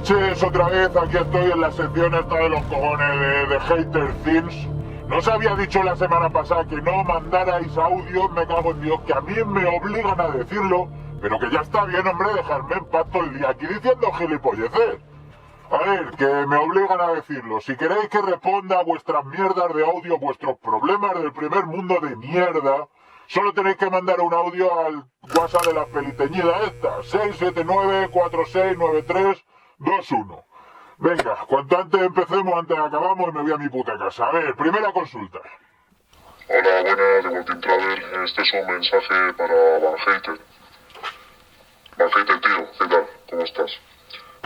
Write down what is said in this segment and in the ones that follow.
noches, otra vez, aquí estoy en la sección esta de los cojones de Hater Things. No os había dicho la semana pasada que no mandarais audio, me cago en Dios, que a mí me obligan a decirlo, pero que ya está bien, hombre, dejarme en paz todo el día aquí diciendo gilipolleces. A ver, que me obligan a decirlo. Si queréis que responda a vuestras mierdas de audio, vuestros problemas del primer mundo de mierda, solo tenéis que mandar un audio al WhatsApp de la peliteñida esta, 679-469321. Venga, cuanto antes empecemos, antes acabamos y me voy a mi puta casa. A ver, primera consulta. Hola, buenas, de Working Travel. Este es un mensaje para Van Hater. Van Hater, tío, ¿qué tal? ¿Cómo estás?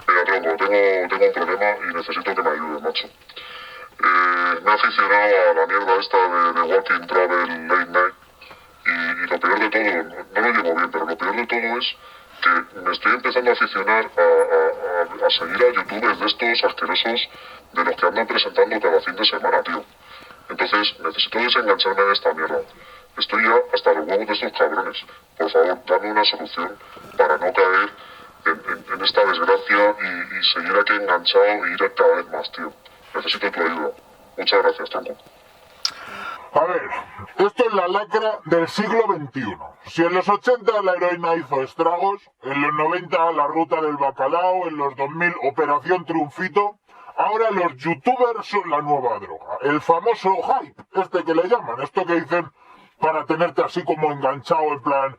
Mira, tronco, tengo un problema y necesito que me ayudes, macho. Me he aficionado a la mierda esta de Working Travel Late Night y lo peor de todo, no lo llevo bien, pero lo peor de todo es que me estoy empezando a aficionar a seguir a youtubers de estos asquerosos de los que andan presentando cada fin de semana, tío. Entonces, necesito desengancharme de esta mierda. Estoy ya hasta los huevos de estos cabrones. Por favor, dame una solución para no caer en esta desgracia y seguir aquí enganchado y ir cada vez más, tío. Necesito tu ayuda. Muchas gracias, tronco. A ver, esto es la lacra del siglo XXI. Si en los 80 la heroína hizo estragos, en los 90 la ruta del bacalao, en los 2000 Operación Triunfito, ahora los youtubers son la nueva droga. El famoso hype, este que le llaman, esto que dicen para tenerte así como enganchado en plan,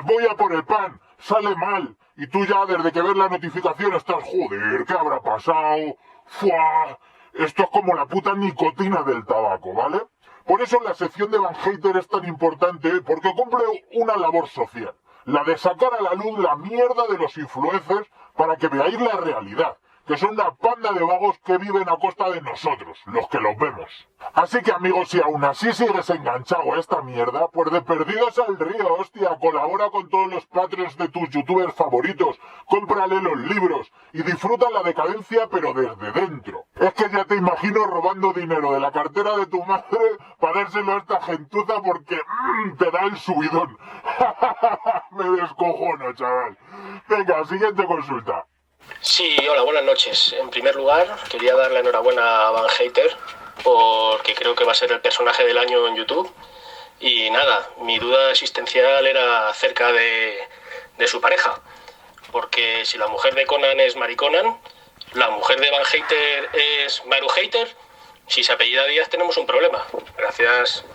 voy a por el pan, sale mal, y tú ya desde que ves la notificación estás, joder, ¿qué habrá pasado? ¡Fua! Esto es como la puta nicotina del tabaco, ¿vale? Por eso la sección de Van Hater es tan importante, porque cumple una labor social, la de sacar a la luz la mierda de los influencers para que veáis la realidad, que son una panda de vagos que viven a costa de nosotros, los que los vemos. Así que amigos, si aún así sigues enganchado a esta mierda, pues de perdidos al río, hostia, colabora con todos los patreons de tus youtubers favoritos, cómprale los libros y disfruta la decadencia pero desde dentro. Es que ya te imagino robando dinero de la cartera de tu madre para dárselo a esta gentuza porque te da el subidón. Me descojono, chaval. Venga, siguiente consulta. Sí, hola, buenas noches. En primer lugar, quería dar la enhorabuena a Van Hater porque creo que va a ser el personaje del año en YouTube. Y nada, mi duda existencial era acerca de su pareja. Porque si la mujer de Conan es Mari Conan, la mujer de Van Hater es Maru Hater, si se apellida Díaz tenemos un problema. Gracias.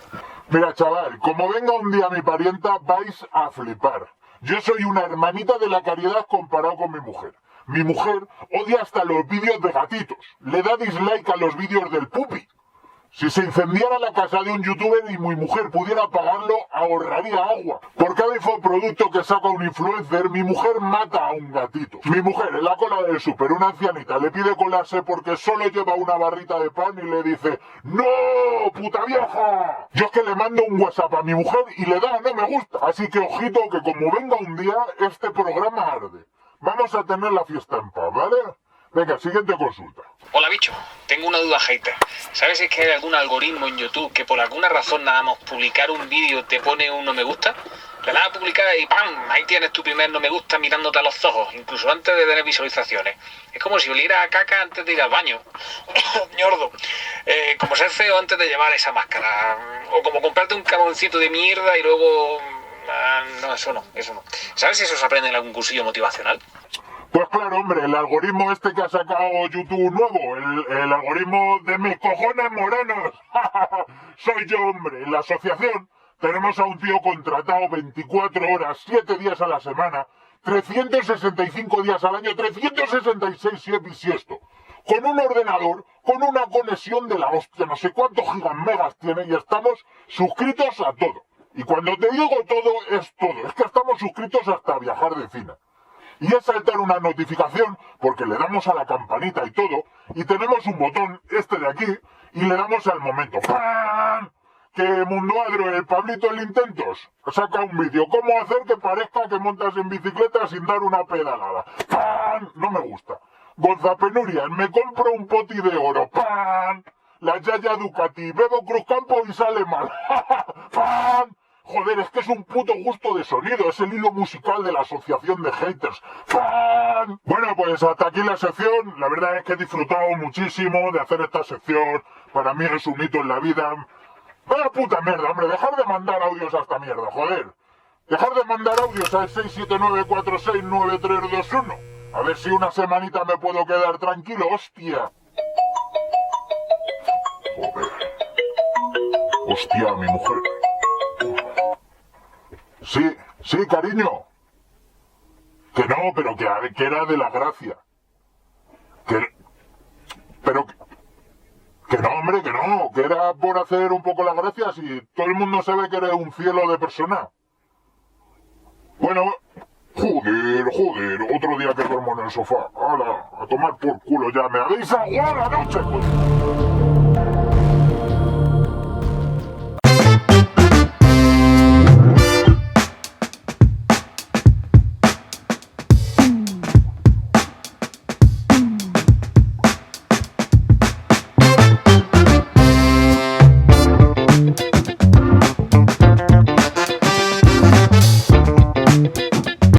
Mira, chaval, como venga un día mi parienta, vais a flipar. Yo soy una hermanita de la caridad comparado con mi mujer. Mi mujer odia hasta los vídeos de gatitos. Le da dislike a los vídeos del pupi. Si se incendiara la casa de un youtuber y mi mujer pudiera pagarlo, ahorraría agua. Por cada infoproducto que saca un influencer, mi mujer mata a un gatito. Mi mujer, en la cola del súper, una ancianita, le pide colarse porque solo lleva una barrita de pan y le dice ¡No, puta vieja! Yo es que le mando un WhatsApp a mi mujer y le da no me gusta. Así que ojito que como venga un día, este programa arde. Vamos a tener la fiesta en paz, ¿vale? Venga, siguiente consulta. Hola bicho, tengo una duda hater. ¿Sabes si es que hay algún algoritmo en YouTube que por alguna razón nada más publicar un vídeo te pone un no me gusta? Le das a publicar y ¡pam! Ahí tienes tu primer no me gusta mirándote a los ojos, incluso antes de tener visualizaciones. Es como si oliera a caca antes de ir al baño. Ñordo. Como ser feo antes de llevar esa máscara. O como comprarte un caboncito de mierda y luego... no, eso no. ¿Sabes si eso se aprende en algún cursillo motivacional? Pues claro, hombre, el algoritmo este que ha sacado YouTube nuevo, el algoritmo de mis cojones morenos, soy yo, hombre. En la asociación tenemos a un tío contratado 24 horas, 7 días a la semana, 365 días al año, 366 si es bisiesto, con un ordenador, con una conexión de la hostia, no sé cuántos gigamegas tiene y estamos suscritos a todo. Y cuando te digo todo, es todo. Es que estamos suscritos hasta viajar de cine. Y es saltar una notificación, porque le damos a la campanita y todo, y tenemos un botón, este de aquí, y le damos al momento. ¡Pam! Que Mundoadro, el Pablito el Intentos, saca un vídeo. ¿Cómo hacer que parezca que montas en bicicleta sin dar una pedalada? ¡Pam! No me gusta. Gonzapenurias, me compro un poti de oro. ¡Pam! La Yaya Ducati, bebo Cruzcampo y sale mal. ¡Pam! Joder, es que es un puto gusto de sonido, es el hilo musical de la asociación de haters. ¡Fan! Bueno, pues hasta aquí la sección. La verdad es que he disfrutado muchísimo de hacer esta sección. Para mí es un hito en la vida. Vaya puta mierda, hombre, dejar de mandar audios a esta mierda, joder. Dejar de mandar audios al 679469321. A ver si una semanita me puedo quedar tranquilo, hostia. Joder. Hostia, mi mujer. Sí, cariño. Que no, pero que era de la gracia. Pero que no, hombre, que no. Que era por hacer un poco la gracia si todo el mundo sabe que eres un cielo de persona. Bueno, joder, otro día que duermo en el sofá. ¡Hala! A tomar por culo ya. ¿Me habéis aguado la noche, pues?